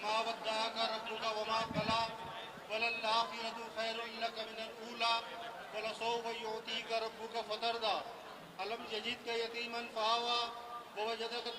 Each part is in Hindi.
मा वद्दाअका रब्बुका वमा क़ला वलल्लाखिरतु खैरुल लक मिनल ऊला वलसौफ युअतीका रब्बुका फतरदा अलम यजिदका यतीमन फआवा ववजदका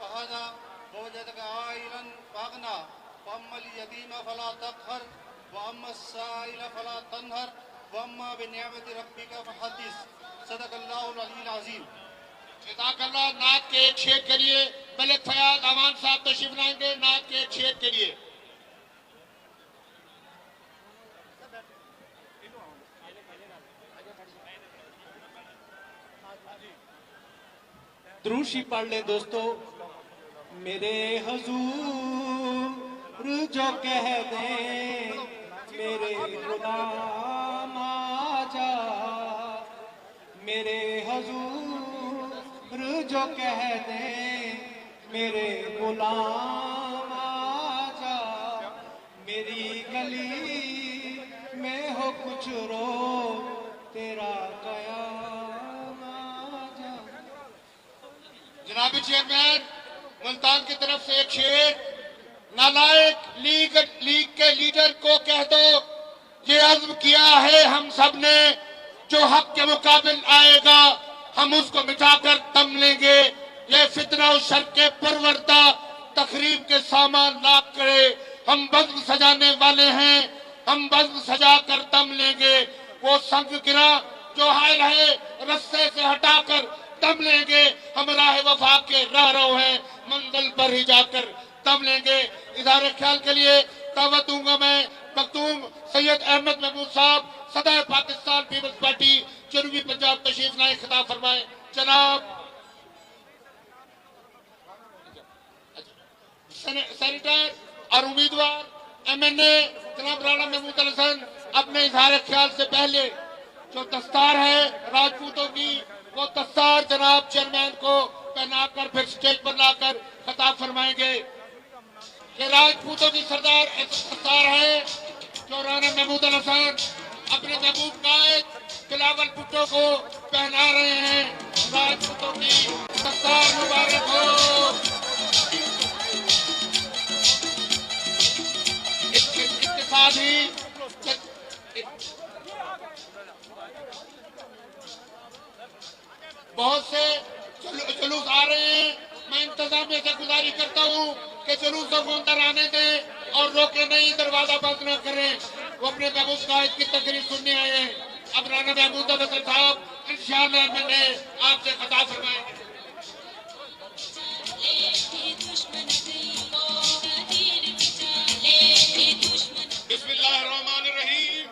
फहदा ववजदका आइलन फअगना वअम्मल यतीम फला तक़हर वअम्मस साइल फला तनहर वअम्मा बिनिअमति रब्बिका फहद्दिस। सदक़ल्लाहुल अलीयुल अज़ीम। जज़ाकल्लाह। नात के एक शेर के लिए मलिक फयाज अमान साहब तशरीफ लाएंगे। नात के एक शेर के लिए द्रूशी पढ़ ले दोस्तों। मेरे हुजूर जो कह दे मेरे गुलाम आजा, मेरे हुजूर जो कह दे मेरे गुलाम आजा, मेरी गली में हो कुछ रो तेरा कयाम आजा। जनाब चेयरमैन, मुल्तान की तरफ से एक शेर। नालायक लीग के लीडर को कह दो ये अज़्म किया है हम सब ने, जो हक के मुकाबिल आएगा हम उसको मिटाकर दम लेंगे। ये फितना और शर के परवरदा तकरीब के सामान ना करे। हम बज़्म सजाने वाले हैं, हम बज़्म सजा कर दम लेंगे। वो संग गिरा जो हायल है रस्से से हटाकर दम लेंगे। हम राह वफा के राहरो हैं, मंजिल पर ही जाकर दम लेंगे। इदारे ख्याल के लिए दावत दूंगा मैं मखदूम सैयद अहमद महमूद साहब, सदर पाकिस्तान पीपल्स पार्टी जनूबी पंजाब तशरीफ लाए, खिताब फरमाए। जनाब सेनेटर और उम्मीदवार MNA जनाब राणा महमूद हसन अपने इजहार ख्याल से पहले जो दस्तार है राजपूतों की, वो दस्तार जनाब चेयरमैन को पहनाकर फिर स्टेज पर लाकर खिताब फरमाएंगे। ये राजपूतों की सरदार दस्तार है जो राणा महमूद हसन अपने महबूब कायद बिलावल भुट्टो को पहना रहे हैं। राजपूतों की दस्तार मुबारक हो। इसके साथ ही बहुत से जुलूस आ रहे हैं। मैं इंतजामिया से गुजारिश करता हूँ कि जुलूसों को अंदर आने दें और रोके नहीं, दरवाजा बंद न करें। वो अपने महबूब कायद की तकरीर सुनने आए हैं। अब राणा महमूद हसन साहब इंशाअल्लाह आपसे खिताब फरमाएंगे। बिस्मिल्लाहिर्रहमानिर्रहीम।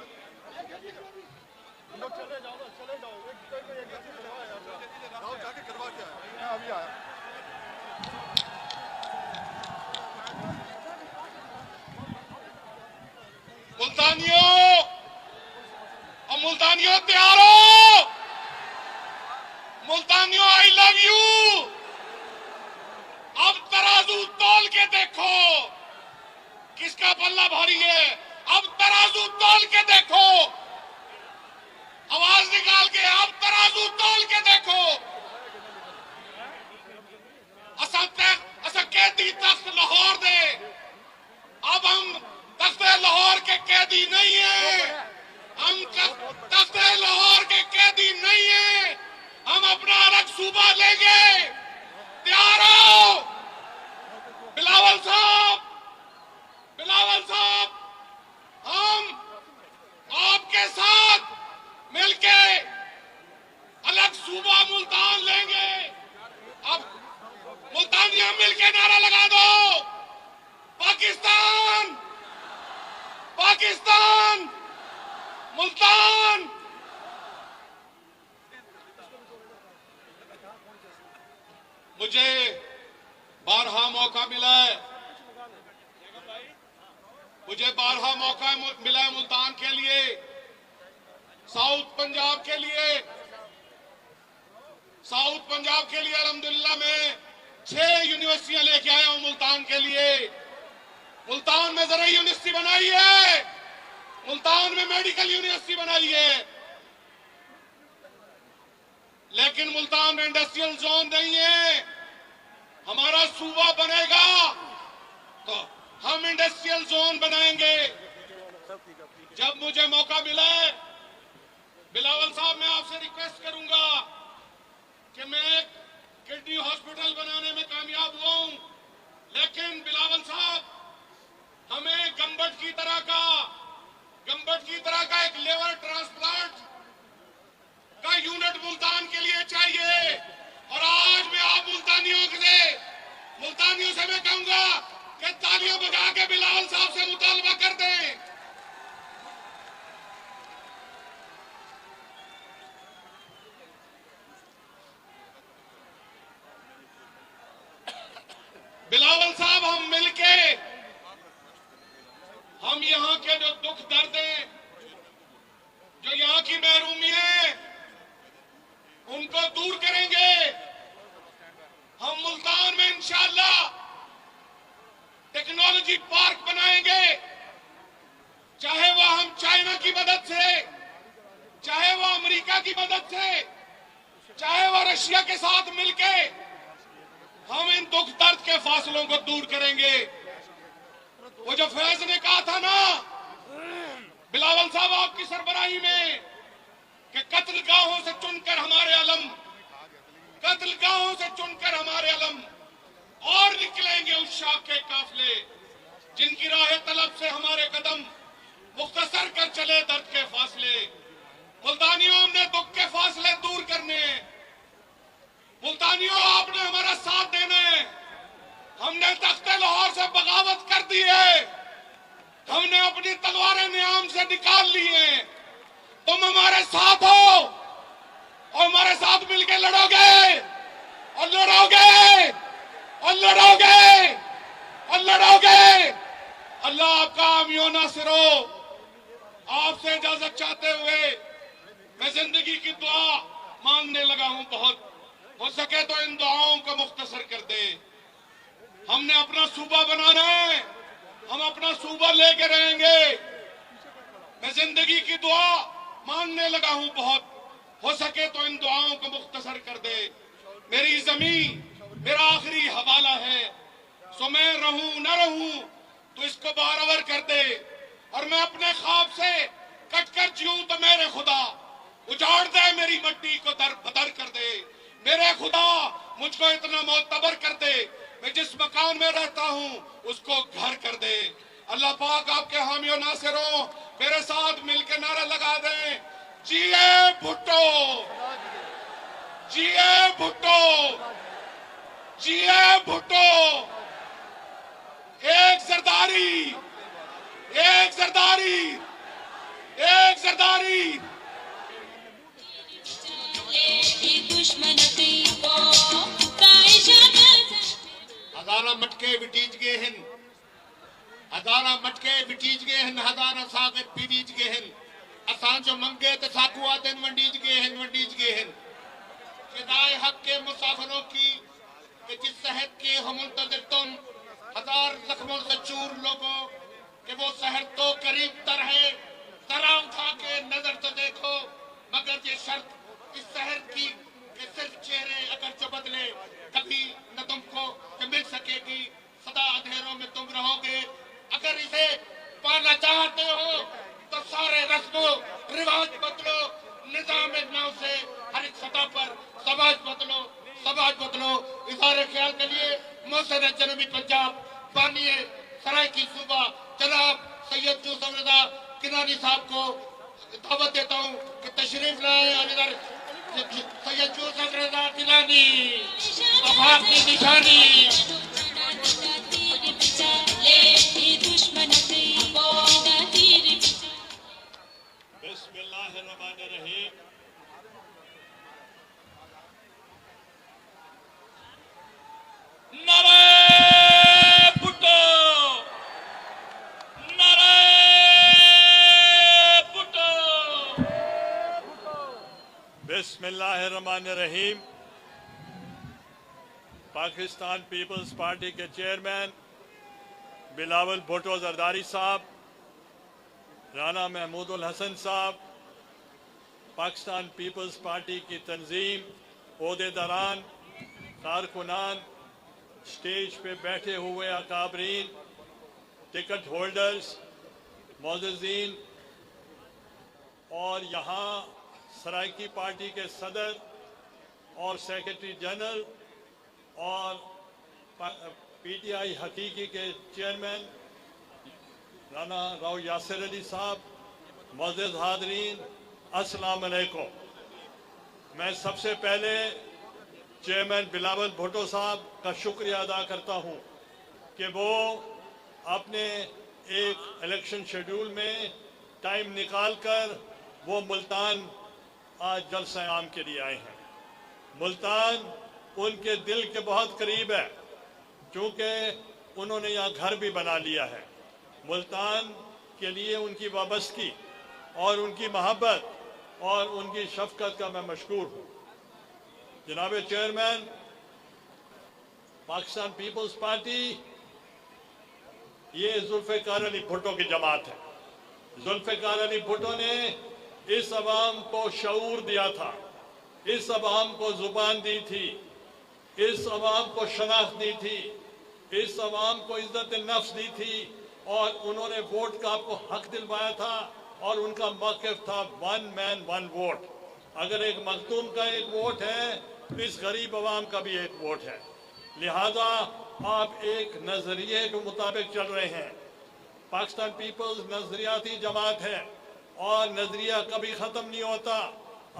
मुल्तानियों तैयार हो? मुल्तानियों आई लव यू। अब तराजू तौल के देखो किसका पल्ला भारी है। अब तराजू तौल के देखो, आवाज निकाल के अब तराजू तौल के देखो। असा कैदी तख्त लाहौर दे, अब हम तख्त लाहौर के कैदी नहीं है। हम तख्त लाहौर के कैदी नहीं है। हम अपना अलग सूबा लेंगे। तैयार हो? बिलावल साहब, हम आपके साथ मिलके अलग सूबा मुल्तान लेंगे। अब मुल्तानिया मिलके नारा लगा दो, पाकिस्तान, पाकिस्तान, मुल्तान। मुझे बारहा मौका मिला है, मुल्तान के लिए, साउथ पंजाब के लिए अल्हम्दुलिल्लाह मैं 6 यूनिवर्सिटियां लेके आया हूं मुल्तान के लिए। मुल्तान में ज़राई यूनिवर्सिटी बनाई है, मुल्तान में मेडिकल यूनिवर्सिटी बनाई है, लेकिन मुल्तान में इंडस्ट्रियल जोन नहीं है। हमारा सूबा बनेगा तो हम इंडस्ट्रियल जोन बनाएंगे। जब मुझे मौका मिला है, बिलावल साहब, मैं आपसे रिक्वेस्ट करूंगा कि मैं एक किडनी हॉस्पिटल बनाने में कामयाब हुआ हूं, लेकिन बिलावल साहब, हमें गंबट की तरह का एक लेवर ट्रांसप्लांट का यूनिट मुल्तान के लिए चाहिए। और आज मैं आप मुल्तानियों से मैं कहूंगा कि तालियां बजा के बिलावल साहब से मुतालबा कर दें। बिलावल साहब, हम मिलके हम यहां के जो दुख दर्द हैं, जो यहां की महरूमी है, उनको दूर करेंगे। हम मुल्तान में इंशाअल्लाह टेक्नोलॉजी पार्क बनाएंगे, चाहे वह हम चाइना की मदद से, चाहे वह अमेरिका की मदद से, चाहे वह रशिया के साथ मिलके हम इन दुख दर्द के फासलों को दूर करेंगे। वो जो फैज ने कहा था ना, बिलावल साहब आपकी सरबराही में, कि कत्लगाहों से चुनकर हमारे अलम, कत्लगाहों से चुनकर हमारे अलम, और निकलेंगे उस शाह के काफिले जिनकी राह तलब से हमारे कदम मुख्तसर कर चले दर्द के फासले। मुल्तानियों, हमने दुख के फासले दूर करने हैं। मुल्तानियों, आपने हमारा साथ देना है। हमने तख्ते लाहौर से बगावत कर दी है, हमने अपनी तलवारें नियाम से निकाल ली हैं। तुम हमारे साथ हो और हमारे साथ मिलकर लड़ोगे और लड़ोगे और लड़ोगे और लड़ोगे। अल्लाह आपका आमियो नासिर हो। आपसे इजाजत चाहते हुए मैं जिंदगी की दुआ मांगने लगा हूं। बहुत हो सके तो इन दुआओं को मुख्तसर कर दे। हमने अपना सूबा बनाना है, हम अपना सूबा लेके रहेंगे। मैं जिंदगी की दुआ मांगने लगा हूं बहुत, हो सके तो इन दुआओं को मुख्तसर कर दे। मेरी जमीन मेरा आखिरी हवाला है, सो मैं रहूं न रहूं तो इसको बारवर कर दे। और मैं अपने ख्वाब से कटकर जीऊं तो मेरे खुदा उजाड़ दे, मेरी मट्टी को दर बदर कर दे। मेरे खुदा मुझको इतना मोतबर कर दे, मैं जिस मकान में रहता हूं उसको घर कर दे। अल्लाह पाक आपके हामियों नासिरों मेरे साथ मिलकर नारा लगा दें, जिए भुट्टो, जिए भुट्टो, जिए भुट्टो। एक जरदारी, एक जरदारी, एक जरदारी। हजारा मटके विटीज गए हैं, हजारा मटके विटीज गए हैं, हजारा सागर पीरीज गए हैं। असां जो मंगे तो साकू आदन वंडीज गए हैं, वंडीज गए हैं। फिदाए हक के मुसाफिरों की कि जिस शहर के हम मुंतज़िर तुम, हजार जख्मों से चूर लोगों कि वो शहर तो करीब तर है। जरा उठा के नजर तो देखो, मगर ये शर्त इस शहर की कि सिर्फ चेहरे अगर जो बदले कभी न तुमको मिल सकेगी, सदा अंधेरों में तुम रहोगे। अगर इसे पाना चाहते हो तो सारे रस्मों रिवाज बदलो, निजाम नाव से हर एक सतह पर समाज बदलो, समाज बदलो। इशारे ख्याल के लिए मोहसिन जनूबी पंजाब बानिए सराय की सूबा जनाब सैयद यूसुफ रजा किनानी साहब को दावत देता हूँ कि तशरीफ लाए। और इधर सैयद यूसुफ रजा किनानी वफा की निशानी। बिस्मिल्लाहिर्रहमानिर्रहीम। नारे भुट्टो, नारे भुट्टो। बिस्मिल्लाहिर्रहमानिर्रहीम। पाकिस्तान पीपल्स पार्टी के चेयरमैन बिलावल भुट्टो जरदारी साहब, राना महमूदुल हसन साहब, पाकिस्तान पीपल्स पार्टी की तंजीम, ओहदेदारान, कारकुनान, स्टेज पे बैठे हुए अकाबरीन, टिकट होल्डर्स, मोअज़्ज़िज़ीन और यहाँ सराइकी पार्टी के सदर और सेक्रेटरी जनरल और पीटीआई हकीकी के चेयरमैन राना राव यासिर अली साहब, मुअज़्ज़िज़ हाज़रीन, अस्सलाम अलैकुम। मैं सबसे पहले चेयरमैन बिलावल भुट्टो साहब का शुक्रिया अदा करता हूँ कि वो अपने एक इलेक्शन शेड्यूल में टाइम निकालकर वो मुल्तान आज जलसा आम के लिए आए हैं। मुल्तान उनके दिल के बहुत करीब है, क्योंकि उन्होंने यहाँ घर भी बना लिया है। मुल्तान के लिए उनकी वाबस्तगी और उनकी मोहब्बत और उनकी शफकत का मैं मशकूर हूँ। जनाब चेयरमैन, पाकिस्तान पीपल्स पार्टी ये जुल्फ़िकार अली भुट्टो की जमात है। जुल्फ़िकार अली भुट्टो ने इस अवाम को शऊर दिया था, इस अवाम को जुबान दी थी, इस अवाम को शनाख्त दी थी, इस अवाम को इज्जत नफ्स दी थी और उन्होंने वोट का आपको हक दिलवाया था और उनका मौक़िफ़ था वन मैन वन वोट। अगर एक मखदूम का एक वोट है तो इस गरीब अवाम का भी एक वोट है। लिहाजा आप एक नजरिए के मुताबिक चल रहे हैं। पाकिस्तान पीपल्स नजरियाती जमात है और नजरिया कभी ख़त्म नहीं होता।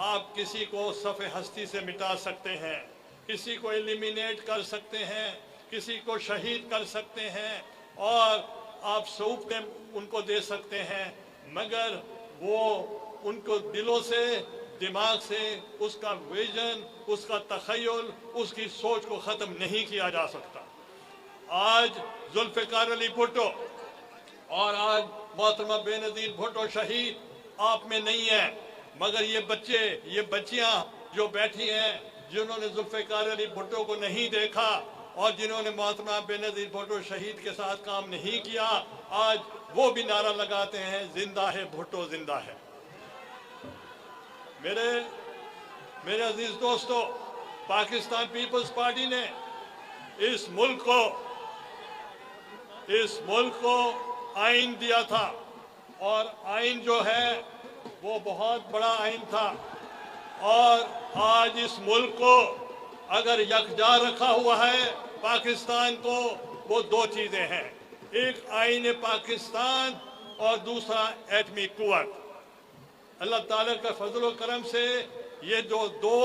आप किसी को सफ़े हस्ती से मिटा सकते हैं, किसी को एलिमिनेट कर सकते हैं, किसी को शहीद कर सकते हैं और आप सौंपतें उनको दे सकते हैं, मगर वो उनको दिलों से, दिमाग से उसका विजन, उसका तखय्युल, उसकी सोच को ख़त्म नहीं किया जा सकता। आज जुल्फ़िकार अली भुट्टो और आज मोहतरमा बेनज़ीर भुट्टो शहीद आप में नहीं है, मगर ये बच्चे, ये बच्चियां जो बैठी हैं, जिन्होंने जुल्फ़िकार अली भुट्टो को नहीं देखा और जिन्होंने मोहतरमा बेनज़ीर भुट्टो शहीद के साथ काम नहीं किया, आज वो भी नारा लगाते हैं, जिंदा है भुट्टो, जिंदा है। मेरे अजीज दोस्तों, पाकिस्तान पीपल्स पार्टी ने इस मुल्क को आइन दिया था और आइन जो है वो बहुत बड़ा आइन था और आज इस मुल्क को अगर यकजा रखा हुआ है पाकिस्तान को, वो दो चीजें हैं, एक आइन पाकिस्तान और दूसरा एटमी कुव्वत। अल्लाह ताला का फजल व करम से ये जो दो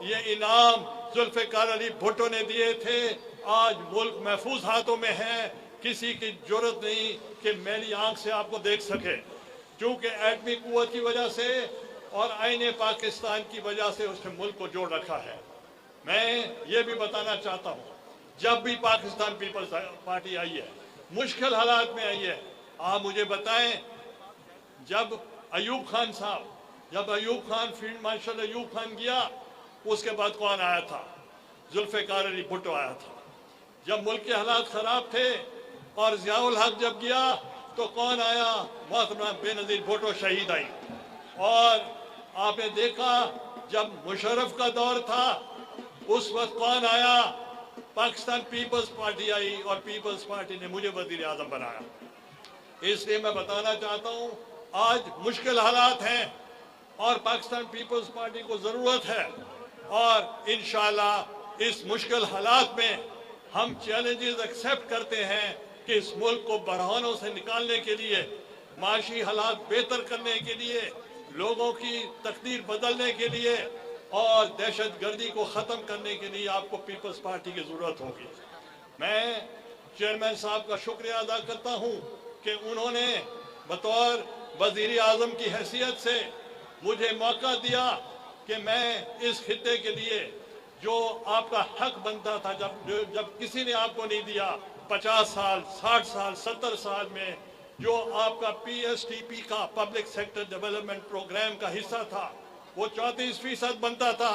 ये इनाम जुल्फ़िकार अली भुट्टो ने दिए थे, आज मुल्क महफूज हाथों में है। किसी की जरूरत नहीं कि मेरी आंख से आपको देख सके, क्योंकि एटमी कुव्वत की वजह से और आईने पाकिस्तान की वजह से उसने मुल्क को जोड़ रखा है। मैं ये भी बताना चाहता हूँ, जब भी पाकिस्तान पीपल्स पार्टी आई है, मुश्किल हालात में आई है, आप मुझे बताएं, जब अयूब खान साहब, जब अयूब खान, फील्ड मार्शल अयूब खान गया, उसके बाद कौन आया था? जुल्फ़िकार अली भुट्टो आया था। जब मुल्क के हालात खराब थे और ज़ियाउल हक जब गया तो कौन आया? मोहतरमा बेनज़ीर भुट्टो शहीद आई। और आपने देखा जब मुशर्रफ का दौर था, उस वक्त कौन आया? पाकिस्तान पीपल्स पार्टी आई और पीपल्स पार्टी ने मुझे वज़ीर आज़म बनाया। इसलिए मैं बताना चाहता हूँ, आज मुश्किल हालात हैं और पाकिस्तान पीपल्स पार्टी को ज़रूरत है और इंशाअल्लाह इस मुश्किल हालात में हम चैलेंजेस एक्सेप्ट करते हैं कि इस मुल्क को बहरानों से निकालने के लिए, माशी हालात बेहतर करने के लिए, लोगों की तकदीर बदलने के लिए और दहशतगर्दी को ख़त्म करने के लिए आपको पीपल्स पार्टी की ज़रूरत होगी। मैं चेयरमैन साहब का शुक्रिया अदा करता हूँ कि उन्होंने बतौर वज़ीर आज़म की हैसियत से मुझे मौका दिया कि मैं इस खित्ते के लिए जो आपका हक बनता था, जब किसी ने आपको नहीं दिया, 50 साल, 60 साल, 70 साल में जो आपका PSTP का पब्लिक सेक्टर डेवलपमेंट प्रोग्राम का हिस्सा था, वो 34% बनता था।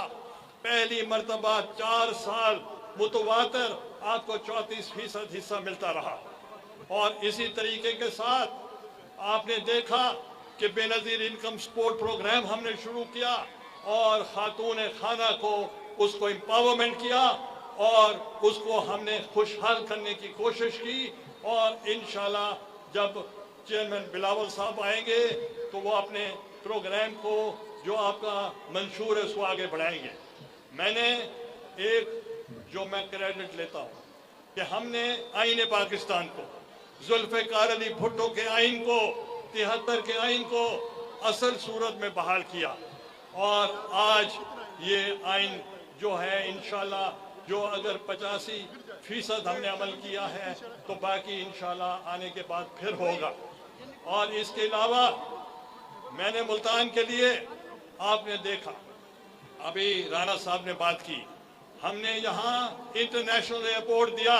पहली मर्तबा 4 साल मुतवातर आपको 34% हिस्सा मिलता रहा। और इसी तरीके के साथ आपने देखा कि बेनज़ीर इनकम सपोर्ट प्रोग्राम हमने शुरू किया और खातून खाना को उसको एम्पावरमेंट किया और उसको हमने खुशहाल करने की कोशिश की और इंशाल्लाह जब चेयरमैन बिलावल साहब आएंगे तो वो अपने प्रोग्राम को जो आपका मंशूर है उसको आगे बढ़ाएंगे। मैंने एक जो मैं क्रेडिट लेता हूँ कि हमने आईन पाकिस्तान को, जुल्फ़िकार अली भुट्टो के आइन को, 73 के आइन को असल सूरत में बहाल किया और आज ये आइन जो है इंशाल्लाह जो अगर 85% हमने अमल किया है तो बाकी इंशाल्लाह आने के बाद फिर होगा। और इसके अलावा मैंने मुल्तान के लिए आपने देखा, अभी राणा साहब ने बात की, हमने यहाँ इंटरनेशनल एयरपोर्ट दिया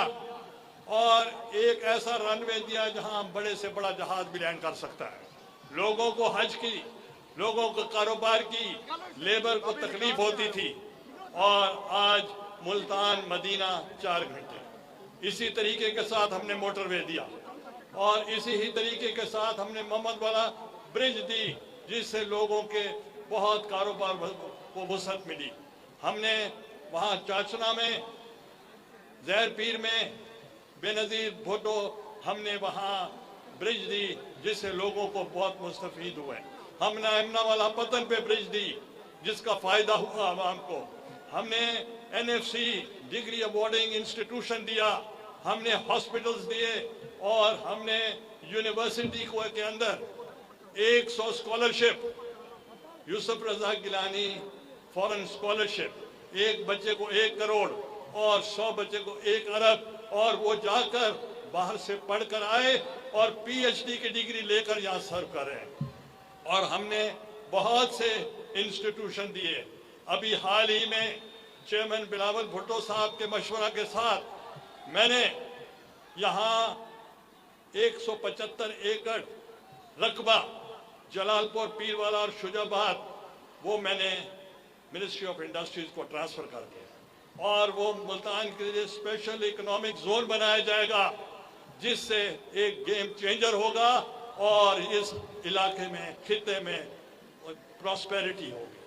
और एक ऐसा रनवे दिया जहाँ बड़े से बड़ा जहाज भी लैंड कर सकता है। लोगों को हज की, लोगों को कारोबार की, लेबर को तकलीफ होती थी और आज मुल्तान मदीना 4 घंटे। इसी तरीके के साथ हमने मोटरवे दिया और इसी ही तरीके के साथ हमने मोहम्मद वाला ब्रिज दी जिससे लोगों के बहुत कारोबार को वसअत मिली। हमने वहाँ चाचना में, जहर पीर में बेनज़ीर भुट्टो हमने वहाँ ब्रिज दी जिससे लोगों को बहुत मुस्तफीद हुए। हमने अमना वाला पतन पे ब्रिज दी जिसका फायदा हुआ आवाम को। हमने NFC डिग्री अवार्डिंग इंस्टीट्यूशन दिया, हमने हॉस्पिटल्स दिए और हमने यूनिवर्सिटी को के अंदर 100 स्कॉलरशिप, यूसुफ रजा गिलानी फॉरेन स्कॉलरशिप, एक बच्चे को 1 करोड़ और 100 बच्चे को 1 अरब, और वो जाकर बाहर से पढ़कर आए और PhD की डिग्री लेकर यहाँ सर्व कर रहे हैं। और हमने बहुत से इंस्टीट्यूशन दिए। अभी हाल ही में चेयरमैन बिलावल भुट्टो साहब के मशवरा के साथ मैंने यहाँ 175 एकड़ रकबा जलालपुर, पीरवाला और शुजाबाद वो मैंने मिनिस्ट्री ऑफ इंडस्ट्रीज को ट्रांसफर कर दिया और वो मुल्तान के लिए स्पेशल इकोनॉमिक जोन बनाया जाएगा जिससे एक गेम चेंजर होगा और इस इलाके में, खिते में प्रॉस्पेरिटी होगी।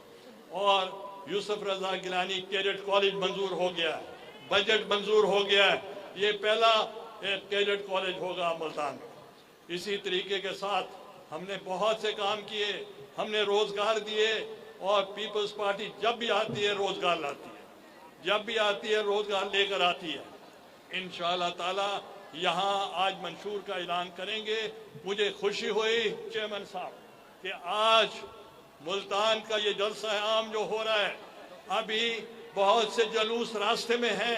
और यूसुफ रजा गिलानी कैडेट कॉलेज मंजूर हो गया, बजट मंजूर हो गया, ये पहला एक कैडेट कॉलेज होगा मुल्तान में। इसी तरीके के साथ हमने बहुत से काम किए, हमने रोजगार दिए और पीपल्स पार्टी जब भी आती है रोजगार लाती है, जब भी आती है रोजगार लेकर आती है। इंशाअल्लाह ताला यहाँ आज मंशूर का ऐलान करेंगे। मुझे खुशी हुई चेयरमैन साहब कि आज मुल्तान का ये जलसा आम जो हो रहा है, अभी बहुत से जलूस रास्ते में हैं,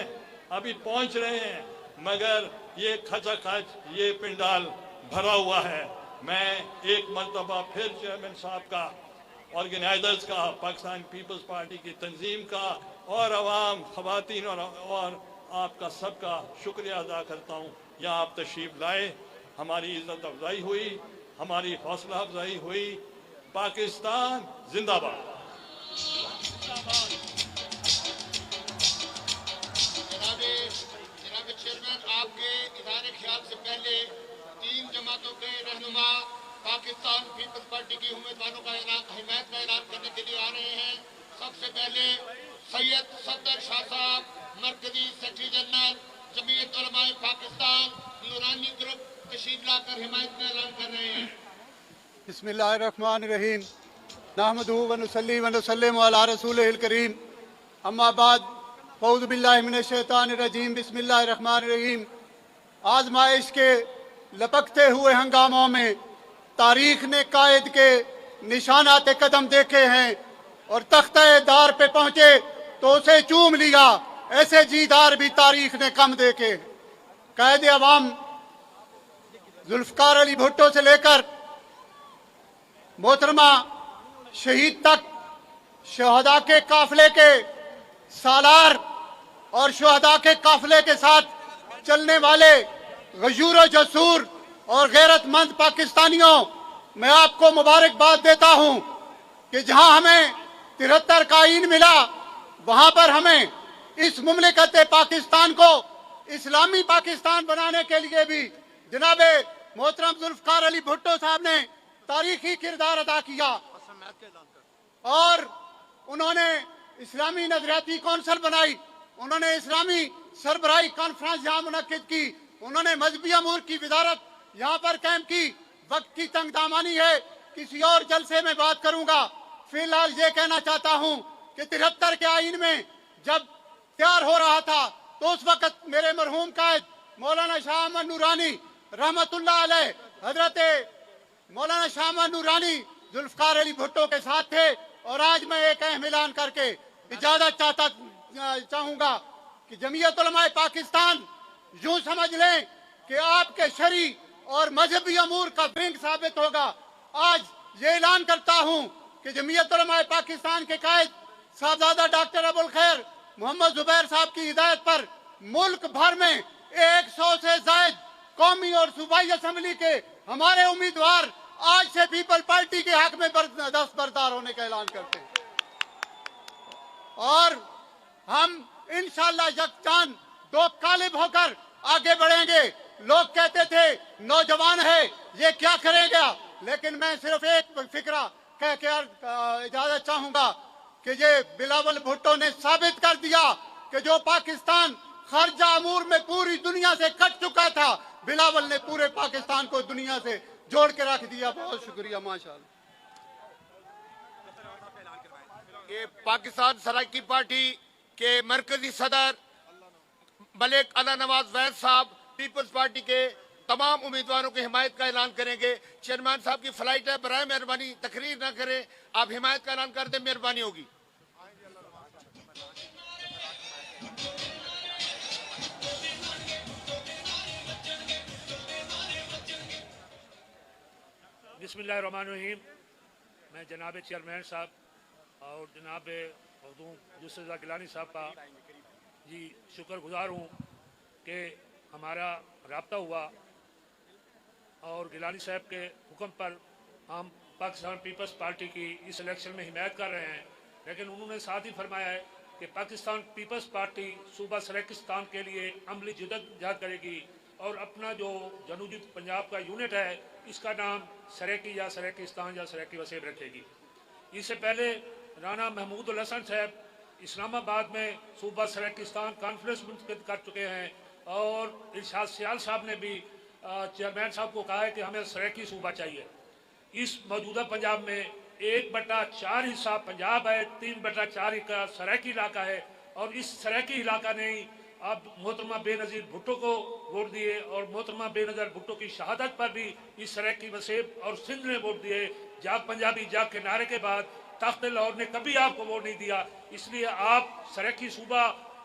अभी पहुंच रहे हैं, मगर ये खचाखच ये पिंडाल भरा हुआ है। मैं एक मरतबा फिर चेयरमैन साहब का, ऑर्गेनाइजर्स का, पाकिस्तान पीपल्स पार्टी की तंजीम का और अवाम, खवातीन और आपका सबका शुक्रिया अदा करता हूँ। यहाँ आप तशरीफ लाए, हमारी इज्जत अफजाई हुई, हमारी हौसला अफजाई हुई। पाकिस्तान जिंदाबाद। जनाब चेयरमैन, आपके इज़हार ख्याल से पहले 3 जमातों के रहनुमा पाकिस्तान पीपल्स पार्टी की उम्मीदवारों का हिमायत का ऐलान करने के लिए आ रहे हैं। सबसे पहले सैयद सदर शाह साहब, मरकजी सेक्रेटरी जनरल जमीयत उलमाए पाकिस्तान, नूरानी ग्रुप तशरीफ लाकर हिमायत का ऐलान कर रहे हैं। बिस्मिल्लाहिर्रहमानिर्रहीम, नहमदुहु व नुसल्ली व नुसल्लिमु अला रसूलिहिल करीम, अम्मा बाद, फ़ऊज़ु बिल्लाहि मिनश शैतानिर रजीम, बिस्मिल्लाहिर्रहमानिर्रहीम। आजमाइश के लपकते हुए हंगामों में तारीख ने कायद के निशानात कदम देखे हैं और तख्ते दार पे पहुंचे तो उसे चूम लिया, ऐसे जीदार भी तारीख ने कम देखे। कायदे अवाम जुल्फ़िकार अली भुट्टो से लेकर मोहतरमा शहीद तक, शहदा के काफिले के सालार और शहदा के काफिले के साथ चलने वाले गजूर जसूर और गैरतमंद पाकिस्तानियों, मैं आपको मुबारकबाद देता हूं कि जहां हमें 73 का आईन मिला, वहां पर हमें इस मुमलिकत पाकिस्तान को इस्लामी पाकिस्तान बनाने के लिए भी जनाबे मोहतरम जुल्फ़िकार अली भुट्टो साहब ने तारीखी किरदार अदा किया और उन्होंने इस्लामी नजरियाती कौंसिल बनाई, उन्होंने इस्लामी सरबराही कॉन्फ्रेंस यहाँ मुनक्किद की, उन्होंने मजहबी अमूर की वजारत यहाँ पर कैंप की वक्त की तंगदामानी है, किसी और जलसे में बात करूंगा। फिलहाल ये कहना चाहता हूं कि 73 के आईन में जब तैयार हो रहा था तो उस वक्त मेरे मरहूम कायद मौलाना शाह अहमद नूरानी रहमतुल्लाह अलैह, हजरत मौलाना शाह अहमद नूरानी जुल्फकार अली भुट्टो के साथ थे। और आज मैं एक अहम ऐलान करके इजाजत चाहूंगा कि जमीयत उलमाए पाकिस्तान यूं समझ लें कि आपके शरी और मजहबी अमूर का विंग साबित होगा। आज ये ऐलान करता हूं कि जमीयत उलमाए पाकिस्तान के कायद साहबजादा डॉक्टर अबुल खैर मोहम्मद जुबैर साहब की हिदायत पर मुल्क भर में 100 से ज्यादा कौमी और सूबाई असेंबली के हमारे उम्मीदवार आज से पीपल पार्टी के हक में दस्तबरदार होने का ऐलान करते हैं। और हम इंशाअल्लाह यकजान दो कालिब होकर आगे बढ़ेंगे। लोग कहते थे नौजवान है ये क्या करेगा, लेकिन मैं सिर्फ एक फिक्रा कह के इजाजत चाहूंगा कि ये बिलावल भुट्टो ने साबित कर दिया कि जो पाकिस्तान खर्जा अमूर में पूरी दुनिया से कट चुका था, बिलावल ने पूरे पाकिस्तान को दुनिया से जोड़ के रख दिया। बहुत शुक्रिया माशाअल्लाह। ये पाकिस्तान सराकी पार्टी के मरकजी सदर मलिक अला नवाज वैद साहब पीपल्स पार्टी के तमाम उम्मीदवारों की हिमायत का ऐलान करेंगे। चेयरमैन साहब की फ्लाइट है, बराए मेहरबानी तकरीर न करें, आप हिमायत का ऐलान कर दें, मेहरबानी होगी। बिस्मिल्लाहिर्रहमानिर्रहीम। मैं जनाब चेयरमैन साहब और जनाब यूसुफ रज़ा गिलानी साहब का जी शुक्रगुजार हूँ कि हमारा रब्ता हुआ और गिलानी साहब के हुक्म पर हम पाकिस्तान पीपल्स पार्टी की इस इलेक्शन में हिमायत कर रहे हैं। लेकिन उन्होंने साथ ही फरमाया है कि पाकिस्तान पीपल्स पार्टी सूबा सराकिस्तान के लिए अमली जदोजहद करेगी और अपना जो जनूबी पंजाब का यूनिट है इसका नाम सराकी या सराकिस्तान या सराकी वसीब रखेगी। इससे पहले राना महमूद उल हसन साहब इस्लामाबाद में सूबा सराकिस्तान कॉन्फ्रेंस मुनक़िद कर चुके हैं और इरशाद सियाल साहब ने भी चेयरमैन साहब को कहा है कि हमें सराकी सूबा चाहिए। इस मौजूदा पंजाब में 1/4 हिस्सा पंजाब है, 3/4 का सराकी इलाका है और इस सराकी इलाका ने ही अब मोहतरमा बेनज़ीर भुट्टो को वोट दिए और मोहतरमा बेनज़ीर भुट्टो की शहादत पर भी इस सराकी वसीब और सिंध ने वोट दिए। जाग पंजाबी जाग के नारे के बाद तख्त लाहौर ने कभी आपको वोट नहीं दिया, इसलिए आप सराकी सूबा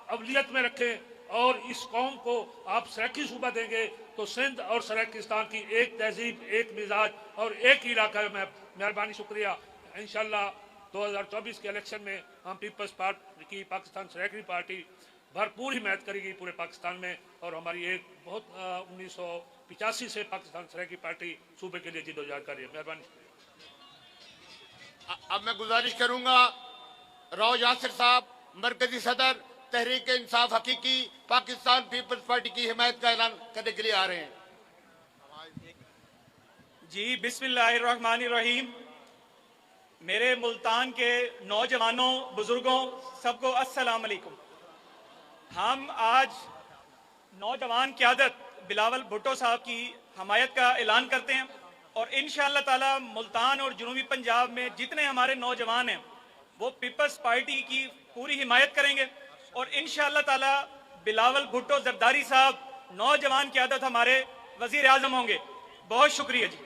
अवलियत में रखें और इस कौम को आप सराकी सूबा देंगे तो सिंध और सराकिस्तान की एक तहजीब, एक मिजाज और एक ही इलाका है। मेहरबानी, शुक्रिया। इंशाअल्लाह 2024 के इलेक्शन में हम पीपल्स पार्टी की पाकिस्तान सराकी पार्टी भरपूर हिमायत करेगी पूरे पाकिस्तान में और हमारी एक बहुत 1985 से पाकिस्तान सराकी पार्टी सूबे के लिए जिदोजहद कर रही है। मेहरबानी। अब मैं गुजारिश करूंगा राव यासिर साहब मरकजी सदर तहरीक इंसाफ हकीकी पाकिस्तान पीपल्स पार्टी की हिमायत का ऐलान करने के लिए आ रहे हैं। जी बिस्मिल्लाहिर्रहमानिर्रहीम। मेरे मुल्तान के नौजवानों, बुजुर्गों, सबको अस्सलाम वालेकुम। हम आज नौजवान क़यादत बिलावल भुट्टो साहब की हमायत का ऐलान करते हैं और इंशाअल्लाह ताला मुल्तान और जनूबी पंजाब में जितने हमारे नौजवान हैं वो पीपल्स पार्टी की पूरी हिमायत करेंगे और इंशाअल्लाह ताला बिलावल भुट्टो जरदारी साहब नौजवान क़यादत हमारे वजीर आजम होंगे। बहुत शुक्रिया जी।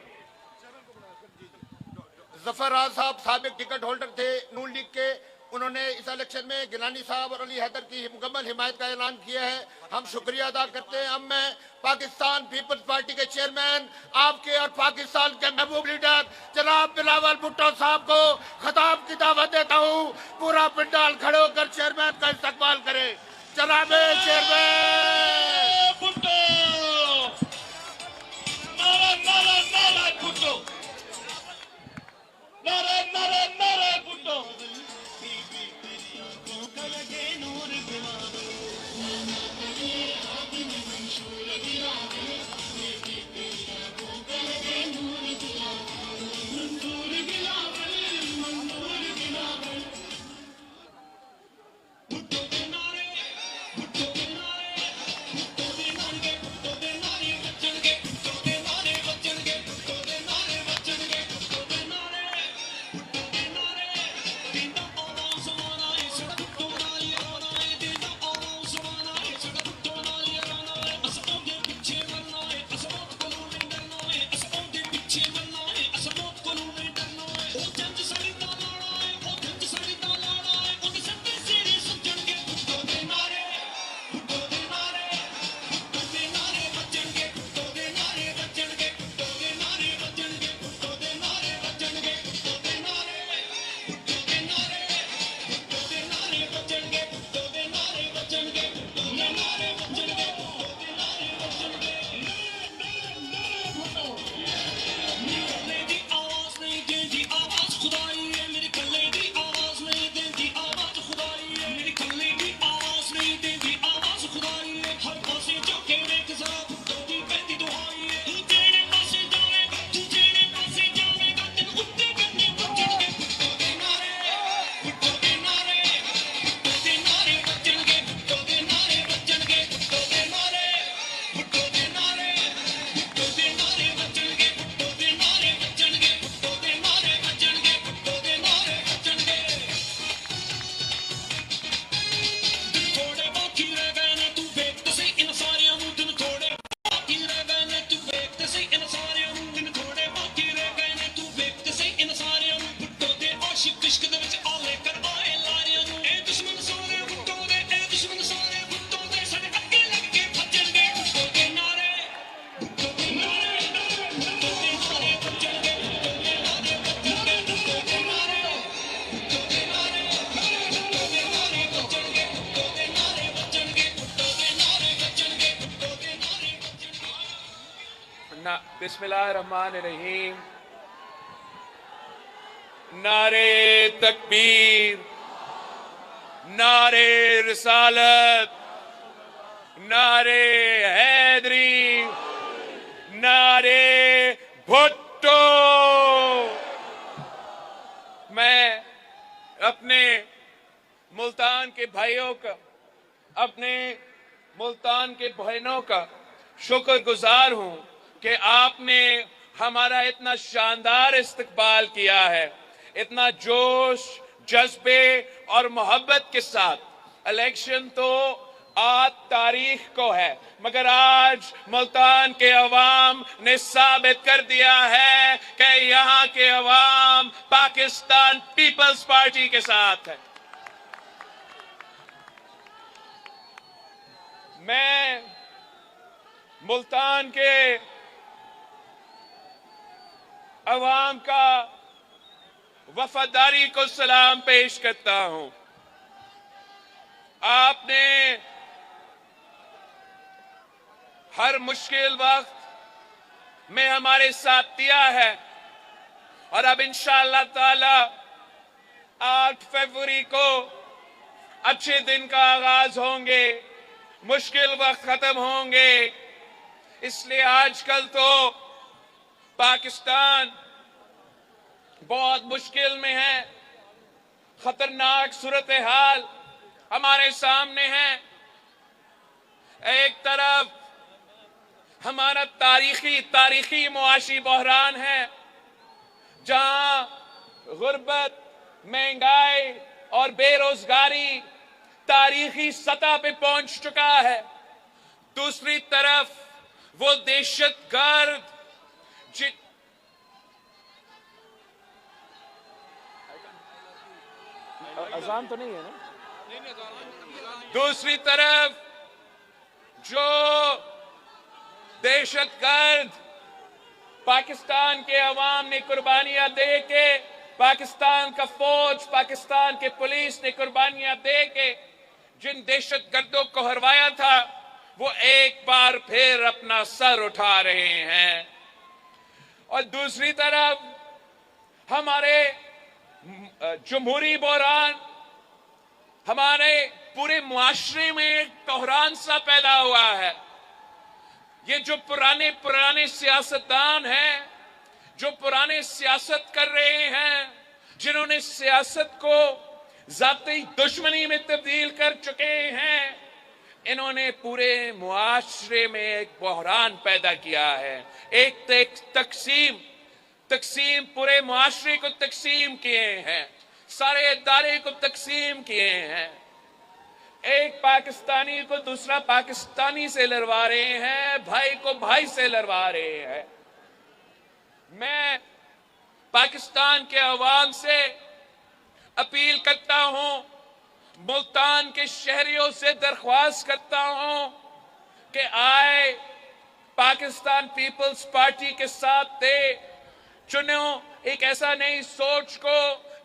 जफर राज साहब साबिक टिकट होल्डर थे नून लीग के, उन्होंने इस इलेक्शन में गिलानी साहब और अली हैदर की मुकम्मल हिमायत का ऐलान किया है। हम शुक्रिया अदा करते हैं। अब मैं पाकिस्तान पीपल्स पार्टी के चेयरमैन आपके और पाकिस्तान के महबूब लीडर जनाब बिलावल भुट्टो साहब को खिताब की दावत देता हूँ। पूरा पिंडाल खड़े होकर चेयरमैन का इस्तकबाल करे। जनाब चेयरमैन भुट्टो, नारा नारा नारा भुट्टो, नारा नारा नारा भुट्टो। बिस्मिल्लाहिर्रहमानिर्रहीम। नारे तकबीर, नारे रिसालत, नारे हैदरी, नारे भुट्टो। मैं अपने मुल्तान के भाइयों का, अपने मुल्तान के बहनों का शुक्रगुजार हूं कि आपने हमारा इतना शानदार इस्तकबाल किया है, इतना जोश, जज्बे और मोहब्बत के साथ। इलेक्शन तो 8 तारीख को है, मगर आज मुल्तान के अवाम ने साबित कर दिया है कि यहाँ के अवाम पाकिस्तान पीपल्स पार्टी के साथ है। मैं मुल्तान के अवाम का वफादारी को सलाम पेश करता हूं। आपने हर मुश्किल वक्त में हमारे साथ दिया है और अब इंशाअल्लाह ताला 8 फरवरी को अच्छे दिन का आगाज होंगे, मुश्किल वक्त खत्म होंगे। इसलिए आजकल तो पाकिस्तान बहुत मुश्किल में है, खतरनाक सूरत हाल हमारे सामने है। एक तरफ हमारा तारीखी मुआशी बहरान है, जहां गुर्बत, महंगाई और बेरोजगारी तारीखी सतह पे पहुंच चुका है। दूसरी तरफ वो दहशतगर्द अजान तो नहीं है ना? दूसरी तरफ जो दहशतगर्द पाकिस्तान के अवाम ने कुर्बानियां दे के, पाकिस्तान का फौज, पाकिस्तान के पुलिस ने कुर्बानियां दे के जिन दहशतगर्दों को हरवाया था, वो एक बार फिर अपना सर उठा रहे हैं। और दूसरी तरफ हमारे जमहूरी बहरान, हमारे पूरे मुआशरे में एक कोहरान सा पैदा हुआ है। ये जो पुराने सियासतदान हैं, जो पुराने सियासत कर रहे हैं, जिन्होंने सियासत को जाती दुश्मनी में तब्दील कर चुके हैं, इन्होंने पूरे मुआशरे में एक बहरान पैदा किया है। एक तकसीम पूरे मुआशरे को तकसीम किए हैं, सारे इदारे को तकसीम किए हैं। एक पाकिस्तानी को दूसरा पाकिस्तानी से लड़वा रहे हैं, भाई को भाई से लड़वा रहे हैं। मैं पाकिस्तान के अवाम से अपील करता हूं, मुल्तान के शहरियों से दरख्वास्त करता हूं कि आए पाकिस्तान पीपल्स पार्टी के साथ दे, चुनो एक ऐसा नई सोच को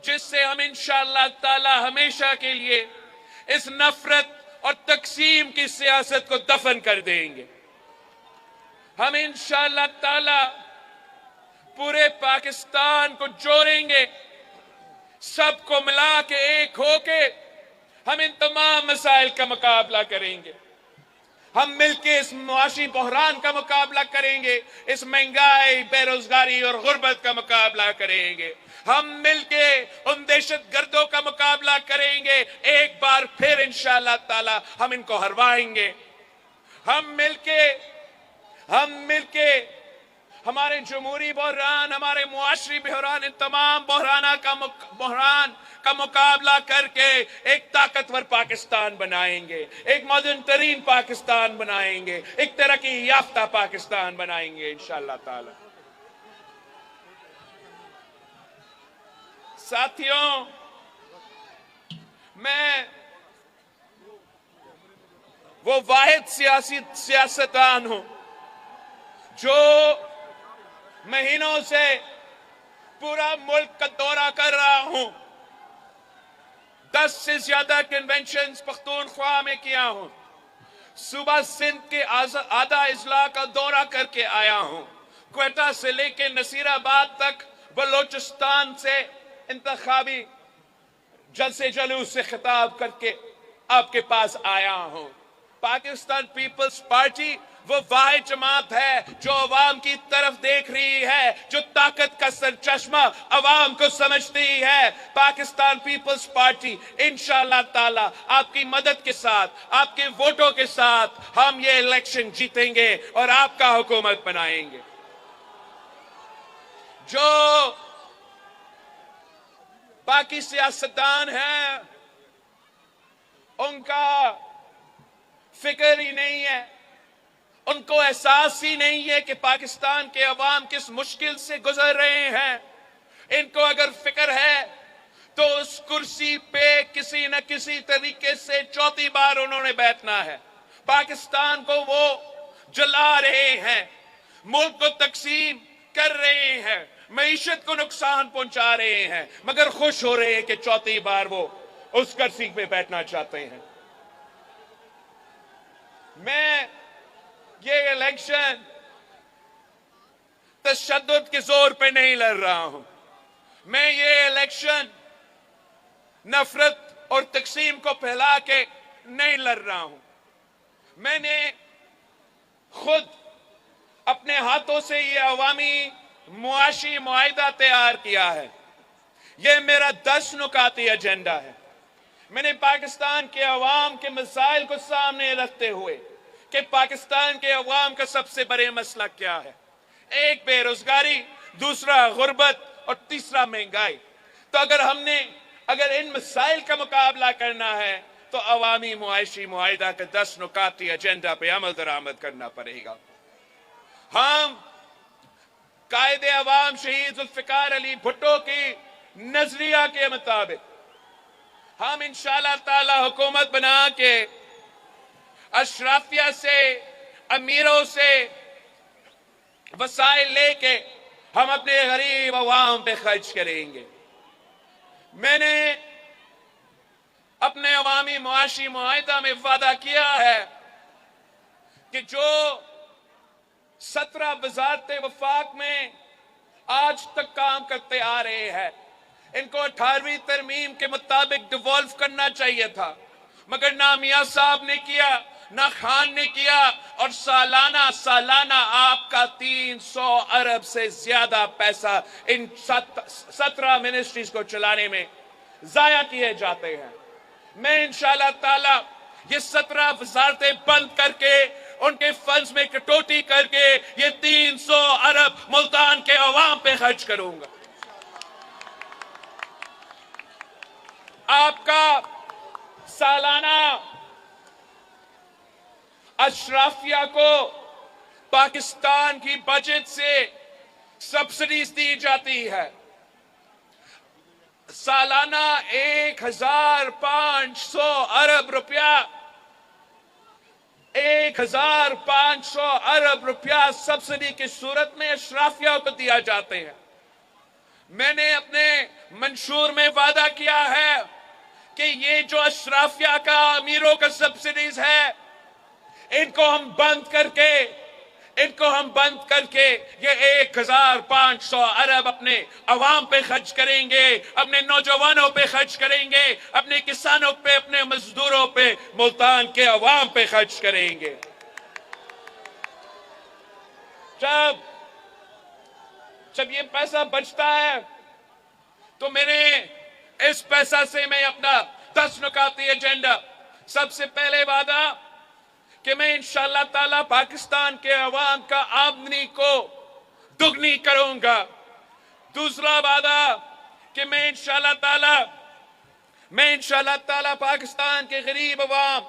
जिससे हम इंशाअल्लाह ताला हमेशा के लिए इस नफरत और तकसीम की सियासत को दफन कर देंगे। हम इंशाअल्लाह ताला पूरे पाकिस्तान को जोड़ेंगे, सबको मिला के एक होके हम इन तमाम मसाइल का मुकाबला करेंगे। हम मिलके इस मुआशी बहरान का मुकाबला करेंगे, इस महंगाई, बेरोजगारी और गुर्बत का मुकाबला करेंगे। हम मिलके उन दहशतगर्दों का मुकाबला करेंगे। एक बार फिर इंशाअल्लाह ताला हम इनको हरवाएंगे। हम मिलके हमारे जमहूरी बहरान, हमारे मुआशरी बहरान, इन तमाम बहरान का मुकाबला करके एक ताकतवर पाकिस्तान बनाएंगे, एक मॉडर्न तरीन पाकिस्तान बनाएंगे, एक तरक्की याफ्ता पाकिस्तान बनाएंगे इंशाअल्लाह ताला। साथियों, मैं वो वाहिद सियासतदान हूं जो महीनों से पूरा मुल्क का दौरा कर रहा हूं। 10 से ज्यादा कन्वेंशन पख्तूनख्वा में किया हूं। सुबह सिंध के आधा इजला का दौरा करके आया हूं। क्वेटा से लेके नसीराबाद तक, बलोचिस्तान से इंतखाबी जलसे जुलूस से खिताब करके आपके पास आया हूं। पाकिस्तान पीपल्स पार्टी वो वाहिद जमात है जो अवाम की तरफ देख रही है, जो ताकत का सरचश्मा अवाम को समझती है। पाकिस्तान पीपल्स पार्टी इंशाअल्लाह ताला आपकी मदद के साथ, आपके वोटों के साथ हम ये इलेक्शन जीतेंगे और आपका हुकूमत बनाएंगे। जो बाकी सियासतदान हैं उनका फिक्र ही नहीं है, उनको एहसास ही नहीं है कि पाकिस्तान के अवाम किस मुश्किल से गुजर रहे हैं। इनको अगर फिक्र है तो उस कुर्सी पे किसी न किसी तरीके से चौथी बार उन्होंने बैठना है। पाकिस्तान को वो जला रहे हैं, मुल्क को तकसीम कर रहे हैं, मईशत को नुकसान पहुंचा रहे हैं, मगर खुश हो रहे हैं कि चौथी बार वो उस कुर्सी पे बैठना चाहते हैं। मैं ये इलेक्शन तशद्दुद के जोर पे नहीं लड़ रहा हूं। मैं ये इलेक्शन नफरत और तकसीम को फैला के नहीं लड़ रहा हूं। मैंने खुद अपने हाथों से ये अवामी मुआशी मुआहिदा तैयार किया है। ये मेरा 10 नुकाती एजेंडा है। मैंने पाकिस्तान के अवाम के मसाइल को सामने रखते हुए कि पाकिस्तान के अवाम का सबसे बड़े मसला क्या है, एक बेरोजगारी, दूसरा गुर्बत और तीसरा महंगाई। तो अगर इन मसाइल का मुकाबला करना है तो अवामी मुआशी मुआहिदा के 10 नुकाती एजेंडा पे अमल दरामद करना पड़ेगा। हम कायदे अवाम शहीद जुल्फिकार अली भुट्टो की नजरिया के मुताबिक हम इंशाअल्लाह ताला हुकूमत बना के अशराफिया से, अमीरों से वसाइल लेके हम अपने गरीब अवाम पे खर्च करेंगे। मैंने अपने अवामी मुआशी मुआहिदा में वादा किया है कि जो 17 वज़ारतें वफाक में आज तक काम करते आ रहे हैं, इनको 18वीं तरमीम के मुताबिक डिवॉल्व करना चाहिए था, मगर ना मियां साहब ने किया, ना खान ने किया, और सालाना आपका 300 अरब से ज्यादा पैसा इन 17 मिनिस्ट्रीज को चलाने में जाया किए जाते हैं। मैं इंशाअल्लाह ताला ये 17 वज़ारतें बंद करके उनके फंड्स में कटौती करके ये 300 अरब मुल्तान के अवाम पे खर्च करूंगा। आपका सालाना अशराफिया को पाकिस्तान की बजट से सब्सिडीज दी जाती है। सालाना 1500 अरब रुपया 1500 अरब रुपया सब्सिडी की सूरत में अशराफिया को दिया जाते हैं। मैंने अपने मंशूर में वादा किया है कि ये जो अशराफिया का, अमीरों का सब्सिडीज है, इनको हम बंद करके ये 1500 अरब अपने अवाम पे खर्च करेंगे, अपने नौजवानों पे खर्च करेंगे, अपने किसानों पे, अपने मजदूरों पे, मुल्तान के अवाम पे खर्च करेंगे। जब ये पैसा बचता है तो मेरे इस पैसा से मैं अपना 10 नुकाती एजेंडा, सबसे पहले वादा कि मैं इंशाअल्लाह ताला पाकिस्तान के अवाम का आमदनी को दुगनी करूंगा। दूसरा वादा कि मैं इंशाअल्लाह ताला पाकिस्तान के गरीब अवाम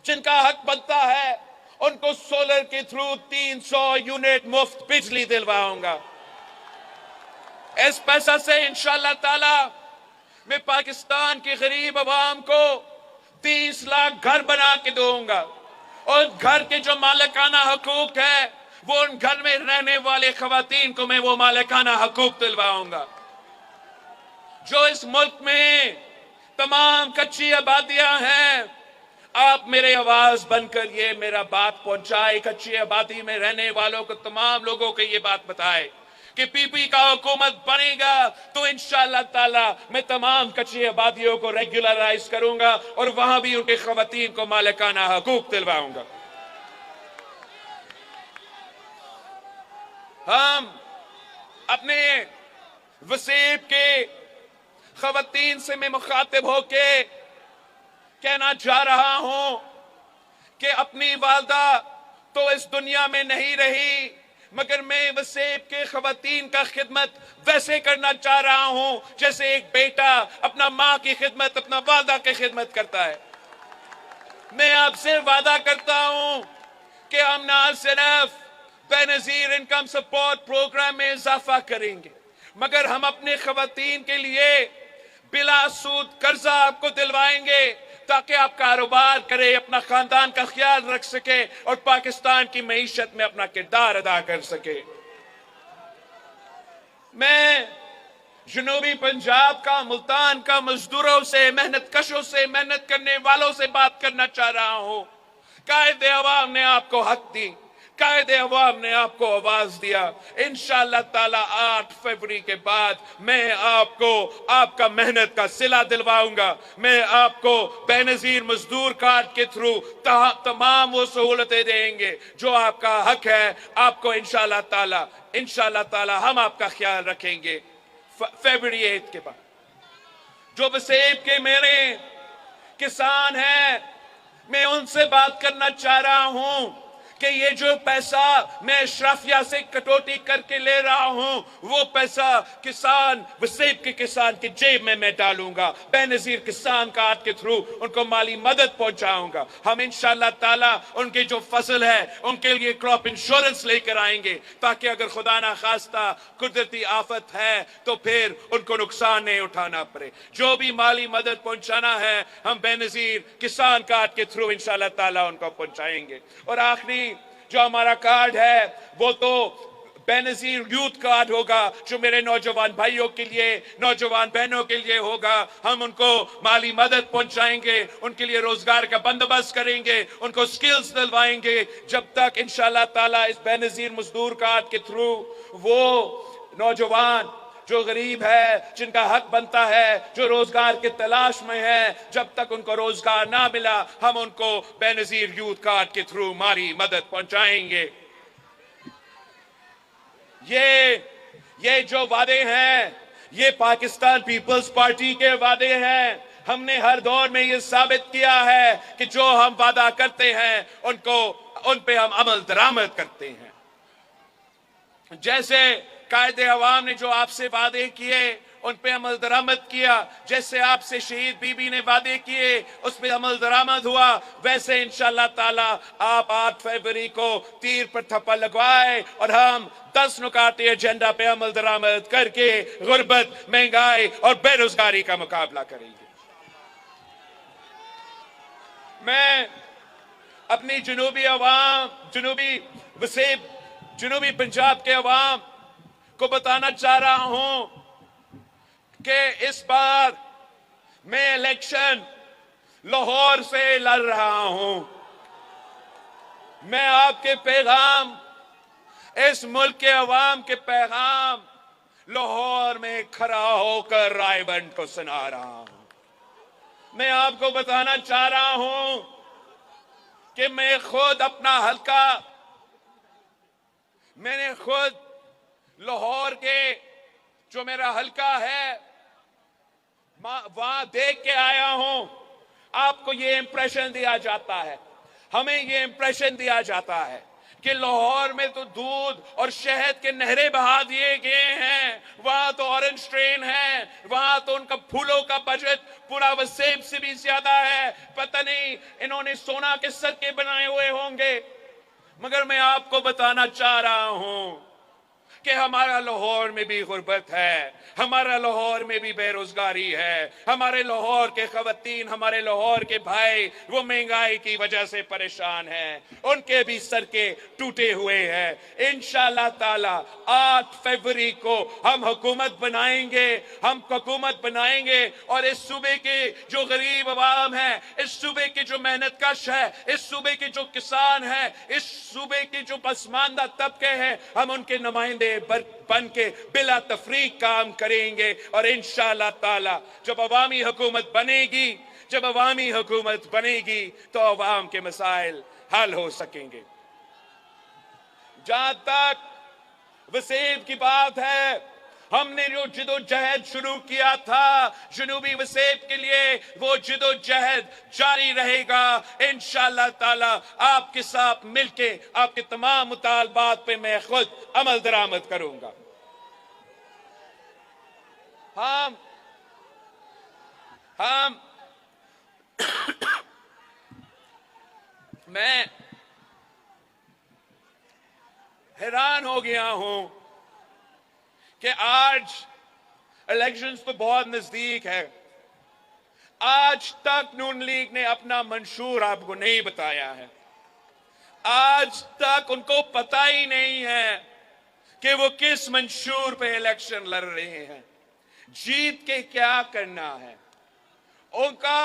जिनका हक बनता है उनको सोलर के थ्रू 300 यूनिट मुफ्त बिजली दिलवाऊंगा। इस पैसा से इंशाअल्लाह ताला मैं पाकिस्तान के गरीब अवाम को 30 लाख घर बना के दूंगा, और घर के जो मालिकाना हकूक है वो उन घर में रहने वाले खवातीन को मैं वो मालिकाना हकूक दिलवाऊंगा। जो इस मुल्क में तमाम कच्ची आबादियां हैं, आप मेरे आवाज बनकर ये मेरा बात पहुंचाए, कच्ची आबादी में रहने वालों को, तमाम लोगों को ये बात बताए कि पीपी का हुकूमत बनेगा तो इंशाअल्लाह ताला मैं तमाम कच्ची आबादियों को रेगुलराइज करूंगा और वहां भी उनके खवातीन को मालिकाना हकूक दिलवाऊंगा। हम अपने वसीब के खवातीन से मैं मुखातिब होके कहना चाह रहा हूं कि अपनी वालदा तो इस दुनिया में नहीं रही, मगर मैं वसीब के खवातीन का खिदमत वैसे करना चाह रहा हूं जैसे एक बेटा अपना मां की खिदमत, अपना वालदा की खिदमत करता है। मैं आपसे वादा करता हूं कि हम ना सिर्फ बेनजीर इनकम सपोर्ट प्रोग्राम में इजाफा करेंगे, मगर हम अपने खवातीन के लिए बिला सूद कर्जा आपको दिलवाएंगे ताकि आप कारोबार करें, अपना खानदान का ख्याल रख सके और पाकिस्तान की मईशत में अपना किरदार अदा कर सके। मैं जनूबी पंजाब का, मुल्तान का मजदूरों से, मेहनत कशों से, मेहनत करने वालों से बात करना चाह रहा हूं। कायदे अवाम ने आपको हक दी, कायदे अवाम ने आपको आवाज दिया। इंशाअल्लाह ताला 8 फरवरी के बाद मैं आपको आपका मेहनत का सिला दिलवाऊंगा। मैं आपको बेनजीर मजदूर कार्ड के थ्रू तमाम वो सहूलतें देंगे जो आपका हक है। आपको इंशाअल्लाह ताला हम आपका ख्याल रखेंगे। फरवरी 8 के बाद जो वसीब के मेरे किसान हैं, मैं उनसे बात करना चाह रहा हूं कि ये जो पैसा मैं अशराफिया से कटौती करके ले रहा हूं, वो पैसा किसान, वसीब के किसान की जेब में मैं डालूंगा। बेनजीर किसान कार्ड के थ्रू उनको माली मदद पहुंचाऊंगा। हम इंशाअल्लाह ताला उनके जो फसल है उनके लिए क्रॉप इंश्योरेंस लेकर आएंगे ताकि अगर खुदा ना खास्ता कुदरती आफत है तो फिर उनको नुकसान नहीं उठाना पड़े। जो भी माली मदद पहुंचाना है हम बेनजीर किसान कार्ड के थ्रू इंशाअल्लाह ताला उनको पहुंचाएंगे। और आखिरी जो हमारा कार्ड है वो तो बेनजीर यूथ कार्ड होगा, जो मेरे नौजवान भाइयों के लिए, नौजवान बहनों के लिए होगा। हम उनको माली मदद पहुंचाएंगे, उनके लिए रोजगार का बंदोबस्त करेंगे, उनको स्किल्स दिलवाएंगे। जब तक इंशाअल्लाह ताला इस बेनजीर मजदूर कार्ड के थ्रू वो नौजवान जो गरीब है, जिनका हक बनता है, जो रोजगार के तलाश में है, जब तक उनको रोजगार ना मिला हम उनको बेनजीर यूथ कार्ड के थ्रू माली मदद पहुंचाएंगे। ये जो वादे हैं ये पाकिस्तान पीपल्स पार्टी के वादे हैं। हमने हर दौर में ये साबित किया है कि जो हम वादा करते हैं उन पे हम अमल दरामद करते हैं। जैसे कायदे अवाम ने जो आपसे वादे किए उन पे अमल दरामद किया, जैसे आपसे शहीद बीबी ने वादे किए उस पे अमल दरामद हुआ, वैसे इंशाअल्लाह ताला आप 8 फरवरी को तीर पर थप्पा लगवाए और हम 10 नुकाते एजेंडा पे अमल दरामद करके गुर्बत, महंगाई और बेरोजगारी का मुकाबला करेंगे। मैं अपनी जनूबी पंजाब के अवाम को बताना चाह रहा हूं कि इस बार मैं इलेक्शन लाहौर से लड़ रहा हूं। मैं आपके पैगाम, इस मुल्क के अवाम के पैगाम लाहौर में खड़ा होकर रायबंद को सुना रहा हूं। मैं आपको बताना चाह रहा हूं कि मैं खुद अपना हल्का, मैंने खुद लाहौर के जो मेरा हल्का है वहां देख के आया हूं। आपको ये इंप्रेशन दिया जाता है, हमें ये इंप्रेशन दिया जाता है कि लाहौर में तो दूध और शहद के नहरें बहा दिए गए हैं, वहां तो ऑरेंज ट्रेन है, वहां तो उनका फूलों का बजट पूरा वसीब से भी ज्यादा है। पता नहीं इन्होंने सोना के सदके बनाए हुए होंगे। मगर मैं आपको बताना चाह रहा हूं कि हमारा लाहौर में भी गुर्बत है, हमारा लाहौर में भी बेरोजगारी है, हमारे लाहौर के खवातीन, हमारे लाहौर के भाई वो महंगाई की वजह से परेशान हैं, उनके भी सर के टूटे हुए हैं। इंशाअल्लाह ताला 8 फरवरी को हम हुकूमत बनाएंगे, हम हुकूमत बनाएंगे और इस सूबे के जो गरीब अवाम है, इस सूबे के जो मेहनत कश है, इस सूबे के जो किसान है, इस सूबे के जो पसमानदा तबके हैं, हम उनके नुमाइंदे बन के बिला तफरीक काम करेंगे। और इंशाअल्लाह ताला जब अवामी हुकूमत बनेगी, जब अवामी हुकूमत बनेगी तो अवाम के मसाइल हल हो सकेंगे। जहां तक वसेब की बात है, हमने जो जिदोजहद शुरू किया था जनूबी वसेब के लिए, वो जिदोजहद जारी रहेगा। इंशाअल्लाह ताला आपके साथ मिलके आपके तमाम मुतालबात पे मैं खुद अमल दरामद करूंगा। मैं हैरान हो गया हूं कि आज इलेक्शंस तो बहुत नजदीक है, आज तक नून लीग ने अपना मंशूर आपको नहीं बताया है। आज तक उनको पता ही नहीं है कि वो किस मंशूर पे इलेक्शन लड़ रहे हैं, जीत के क्या करना है। उनका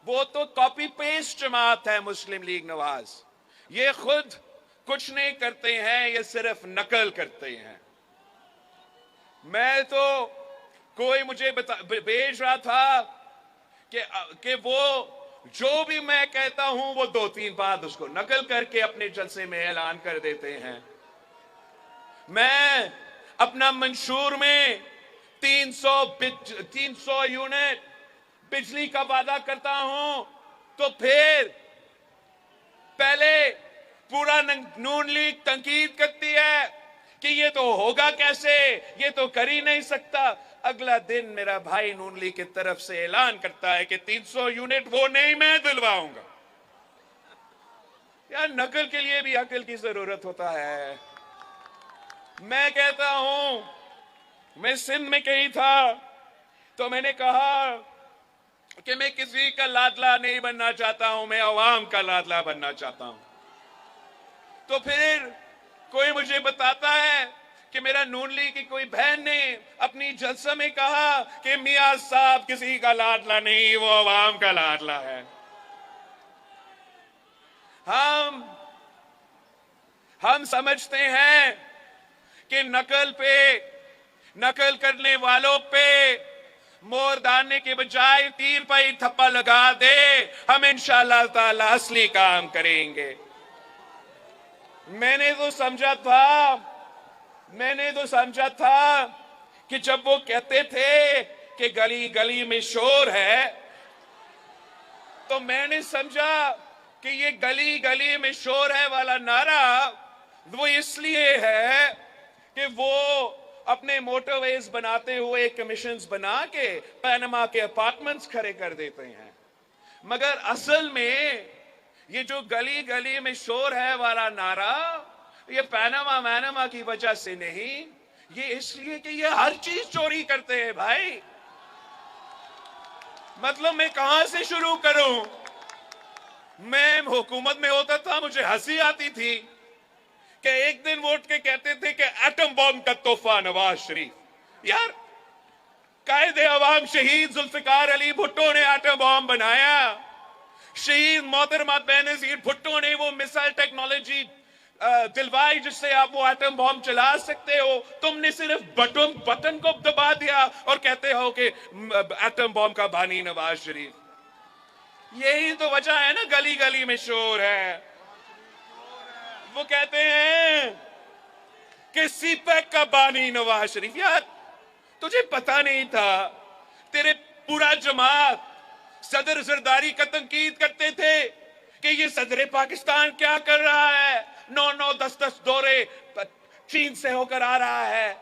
वो तो कॉपी पेस्ट जमात है मुस्लिम लीग नवाज, ये खुद कुछ नहीं करते हैं, ये सिर्फ नकल करते हैं। मैं तो कोई मुझे भेज रहा था कि वो जो भी मैं कहता हूं वो 2-3 बार उसको नकल करके अपने जलसे में ऐलान कर देते हैं। मैं अपना मंशूर में 300 यूनिट बिजली का वादा करता हूं, तो फिर पहले पूरा नून लीग तंकीद करती है कि ये तो होगा कैसे, ये तो कर ही नहीं सकता। अगला दिन मेरा भाई नून लीग की तरफ से ऐलान करता है कि 300 यूनिट वो नहीं, मैं दिलवाऊंगा। यार नकल के लिए भी अकल की जरूरत होता है। मैं कहता हूं, मैं सिंध में कहीं था तो मैंने कहा कि मैं किसी का लाडला नहीं बनना चाहता हूं, मैं अवाम का लाडला बनना चाहता हूं। तो फिर कोई मुझे बताता है कि मेरा नून लीग की कोई बहन ने अपनी जलसा में कहा कि मियां साहब किसी का लाडला नहीं, वो अवाम का लाडला है। हम समझते हैं कि नकल करने वालों पे मोर डालने के बजाय तीर पर ही थप्पा लगा दे, हम इंशाअल्लाह ताला असली काम करेंगे। मैंने तो समझा था कि जब वो कहते थे कि गली गली में शोर है, तो मैंने समझा कि ये गली गली में शोर है वाला नारा वो इसलिए है कि वो अपने मोटरवेज बनाते हुए कमीशंस बना के पनामा के अपार्टमेंट्स खड़े कर देते हैं। मगर असल में ये जो गली गली में शोर है वाला नारा, ये पनामा की वजह से नहीं, ये इसलिए कि ये हर चीज चोरी करते हैं भाई। मतलब मैं कहां से शुरू करूं? मैं हुकूमत में होता था, मुझे हंसी आती थी कि एक दिन वोट के कहते थे कि एटम बॉम्ब का तोहफा नवाज शरीफ। यार कायदे अवाम शहीद जुल्फिकार अली भुट्टो ने एटम बॉम्ब बनाया, शहीद मोहतरमा बेनजीर भुट्टो ने वो मिसाइल टेक्नोलॉजी दिलवाई जिससे आप वो एटम बॉम्ब चला सकते हो। तुमने सिर्फ बटन को दबा दिया और कहते हो कि एटम बॉम्ब का बानी नवाज शरीफ। यही तो वजह है ना गली गली में शोर है। वो कहते हैं कि सीपैक का बानी नवाज शरीफ। यार तुझे पता नहीं था? तेरे पूरा जमात सदर जरदारी का तंकीद करते थे कि ये सदर पाकिस्तान क्या कर रहा है, 9-9, 10-10 दौरे चीन से होकर आ रहा है।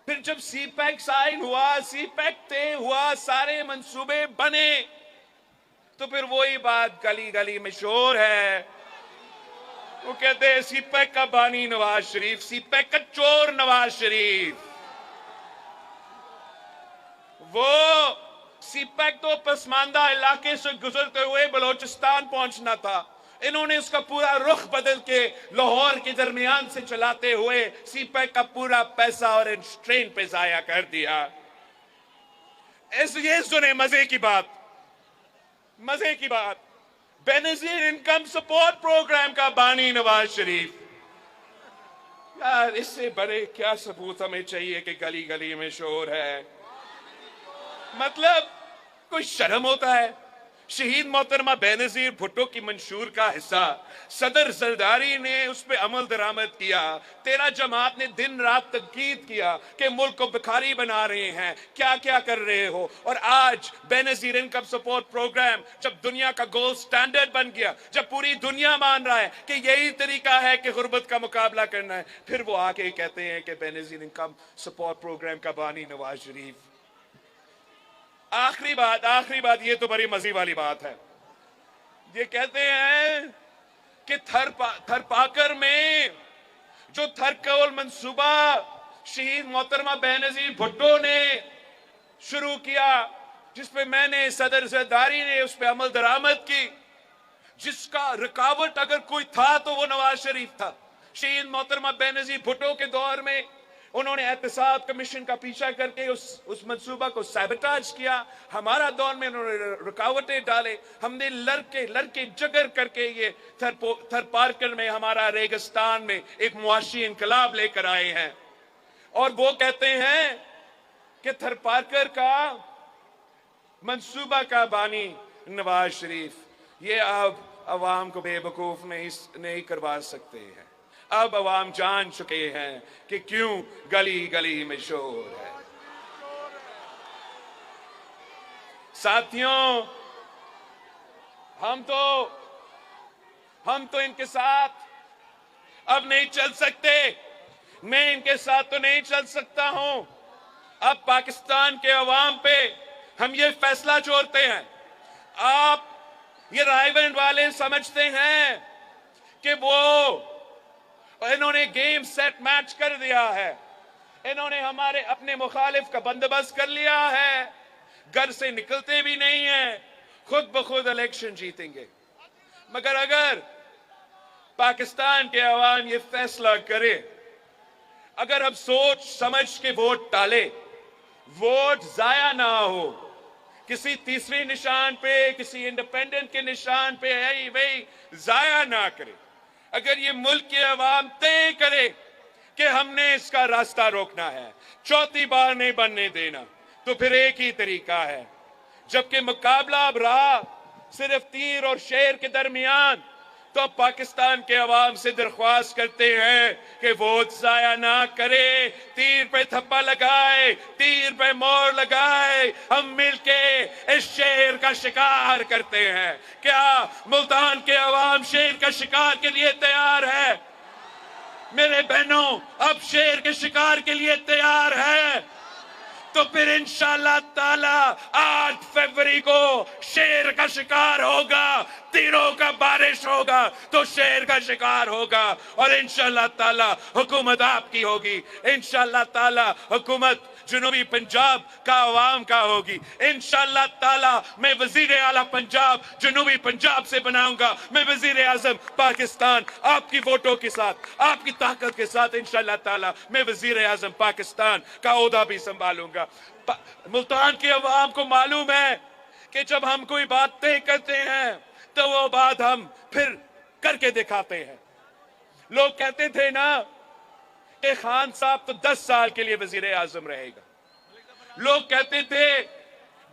फिर जब सीपैक साइन हुआ, सीपैक तय हुआ, सारे मंसूबे बने, तो फिर वही बात गली गली में शोर है। वो कहते हैं सीपैक का बानी नवाज शरीफ, सीपैक का चोर नवाज शरीफ। वो सीपैक तो पसमानदा इलाके से गुजरते हुए बलोचिस्तान पहुंचना था, इन्होंने उसका पूरा रुख बदल के लाहौर के दरमियान से चलाते हुए सीपैक का पूरा पैसा और ट्रेन पे जाया कर दिया। ये सुने मजे की बात, मजे की बात, बेनजीर इनकम सपोर्ट प्रोग्राम का बानी नवाज शरीफ। यार इससे बड़े क्या सबूत हमें चाहिए कि गली गली में शोर है। मतलब कोई शर्म होता है? शहीद मोहतरमा बेनजीर भुट्टो की मंशूर का हिस्सा सदर जरदारी ने उस पर अमल दरामद किया। तेरा जमात ने दिन रात तनकीद किया कि मुल्क को भिखारी बना रहे हैं, क्या क्या कर रहे हो। और आज बेनजीर इनकम सपोर्ट प्रोग्राम जब दुनिया का गोल्ड स्टैंडर्ड बन गया, जब पूरी दुनिया मान रहा है कि यही तरीका है कि गुर्बत का मुकाबला करना है, फिर वो आके कहते हैं कि बेनजीर इनकम सपोर्ट प्रोग्राम का बानी नवाज शरीफ। आखिरी बात, ये तो बड़ी मजे वाली बात है। ये कहते हैं कि थरपाकर में जो थरकोल मंसूबा शहीद मोहतरमा बेनजीर भुट्टो ने शुरू किया, जिसपे मैंने सदर जरदारी ने उस पर अमल दरामद की, जिसका रुकावट अगर कोई था तो वो नवाज शरीफ था। शहीद मोहतरमा बेनजीर भुट्टो के दौर में उन्होंने एहतसाब कमीशन का पीछा करके उस मंसूबा को सैबोटाज किया। हमारा दौर में उन्होंने रुकावटें डाले, हमने लड़के जगर करके ये थरपारकर में, हमारा रेगिस्तान में एक मुआशी इनकलाब लेकर आए हैं। और वो कहते हैं कि थरपारकर का मंसूबा का बानी नवाज शरीफ। ये अब अवाम को बेवकूफ नहीं करवा सकते हैं। अब अवाम जान चुके हैं कि क्यों गली गली में शोर है। साथियों, हम तो इनके साथ अब नहीं चल सकते। मैं इनके साथ तो नहीं चल सकता हूं। अब पाकिस्तान के अवाम पे हम ये फैसला छोड़ते हैं। आप ये रायबंद वाले समझते हैं कि इन्होंने गेम सेट मैच कर दिया है, इन्होंने हमारे अपने मुखालिफ का बंदोबस्त कर लिया है, घर से निकलते भी नहीं है, खुद ब खुद इलेक्शन जीतेंगे। मगर अगर पाकिस्तान के अवाम ये फैसला करे, अगर हम सोच समझ के वोट डाले, वोट जाया ना हो, किसी तीसरे निशान पे, किसी इंडिपेंडेंट के निशान पे वही जाया ना करे, अगर ये मुल्क के अवाम तय करे कि हमने इसका रास्ता रोकना है, चौथी बार नहीं बनने देना, तो फिर एक ही तरीका है। जबकि मुकाबला अब रहा सिर्फ तीर और शेर के दरमियान, तो पाकिस्तान के अवाम से दरख्वास्त करते हैं कि वोट जाया ना करे, तीर पे थप्पा लगाए, तीर पे मोहर लगाए, हम मिलके इस शेर का शिकार करते हैं। क्या मुल्तान के अवाम शेर का शिकार के लिए तैयार है? मेरे बहनों, अब शेर के शिकार के लिए तैयार है? तो फिर इंशाअल्लाह ताला 8 फरवरी को शेर का शिकार होगा, तीरों का बारिश होगा तो शेर का शिकार होगा। और इंशाअल्लाह ताला हुकूमत आपकी होगी, इंशाअल्लाह ताला हुकूमत जनूबी पंजाब का अवाम का होगी। इंशाअल्लाह ताला मैं वजीर आला पंजाब जनूबी पंजाब से बनाऊंगा, मैं वजीर आजम पाकिस्तान आपकी वोटों के साथ, आपकी ताकत के साथ इंशाअल्लाह ताला मैं वजीर आजम पाकिस्तान का ओहदा भी संभालूंगा। मुल्तान के अवाम को मालूम है कि जब हम कोई बात तय करते हैं तो वो बात हम फिर करके दिखाते हैं। लोग कहते थे ना कि खान साहब तो 10 साल के लिए वजीर आजम रहेगा। लोग कहते थे,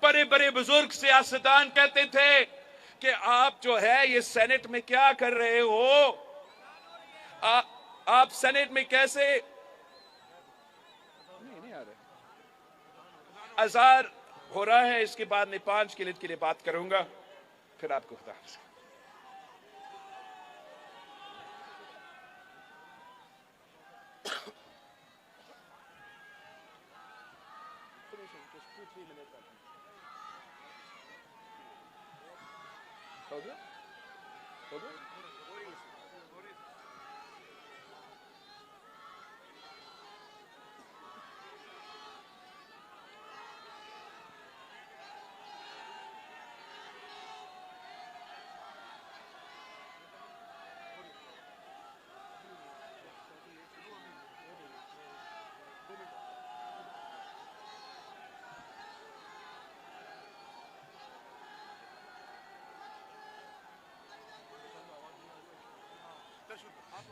बड़े बड़े बुजुर्ग सियासतदान कहते थे कि आप जो है ये सेनेट में क्या कर रहे हो, आप सेनेट में कैसे नहीं आ रहे। अज़ार हो रहा है, इसके बाद मैं 5 मिनट के लिए बात करूंगा, फिर आपको खुदा हाफ़िज़। हो गया?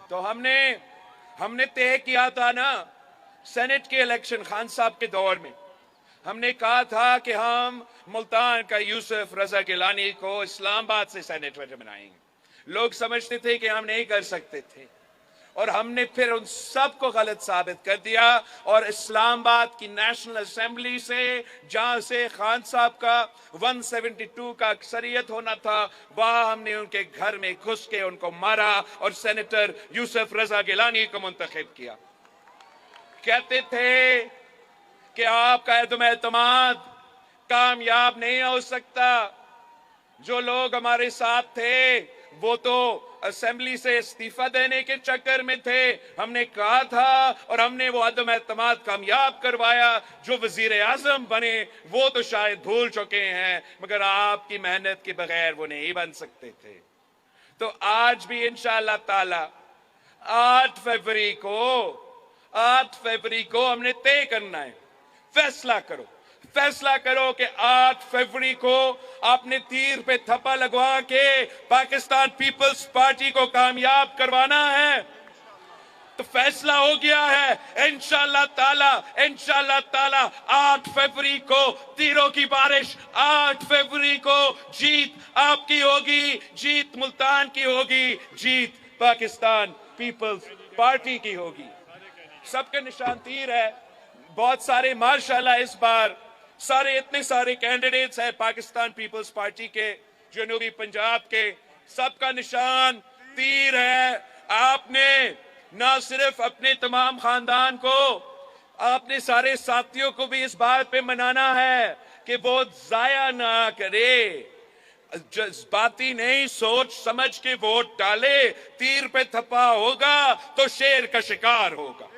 तो हमने तय किया था ना, सेनेट के इलेक्शन खान साहब के दौर में हमने कहा था कि हम मुल्तान का यूसुफ रजा गिलानी को इस्लामाबाद से सेनेटर बनाएंगे। लोग समझते थे कि हम नहीं कर सकते थे, और हमने फिर उन सब को गलत साबित कर दिया, और इस्लामाबाद की नेशनल असेंबली से, जहां से खान साहब का 172 का अक्सरियत होना था, वहां हमने उनके घर में घुस के उनको मारा और सेनेटर यूसुफ रजा गिलानी को मुंतखब किया। कहते थे कि आपका एतमाद कामयाब नहीं हो सकता। जो लोग हमारे साथ थे वो तो असेंबली से इस्तीफा देने के चक्कर में थे। हमने कहा था और हमने वो अदम एतमाद कामयाब करवाया। जो वजीर आजम बने वो तो शायद भूल चुके हैं, मगर आपकी मेहनत के बगैर वो नहीं बन सकते थे। तो आज भी इंशाअल्लाह ताला 8 फरवरी को हमने तय करना है। फैसला करो कि 8 फरवरी को आपने तीर पे थप्पा लगवा के पाकिस्तान पीपल्स पार्टी को कामयाब करवाना है। तो फैसला हो गया है। इंशाअल्लाह ताला 8 फरवरी को तीरों की बारिश, 8 फरवरी को जीत आपकी होगी, जीत मुल्तान की होगी, जीत पाकिस्तान पीपल्स पार्टी की होगी। सबके निशान तीर है। बहुत सारे माशाल्लाह इस बार इतने सारे कैंडिडेट्स हैं पाकिस्तान पीपल्स पार्टी के, जनूबी पंजाब के, सबका निशान तीर है। आपने ना सिर्फ अपने तमाम खानदान को, आपने सारे साथियों को भी इस बात पे मनाना है कि वोट जाया ना करे, जज्बाती नहीं सोच समझ के वोट डाले। तीर पे थप्पा होगा तो शेर का शिकार होगा।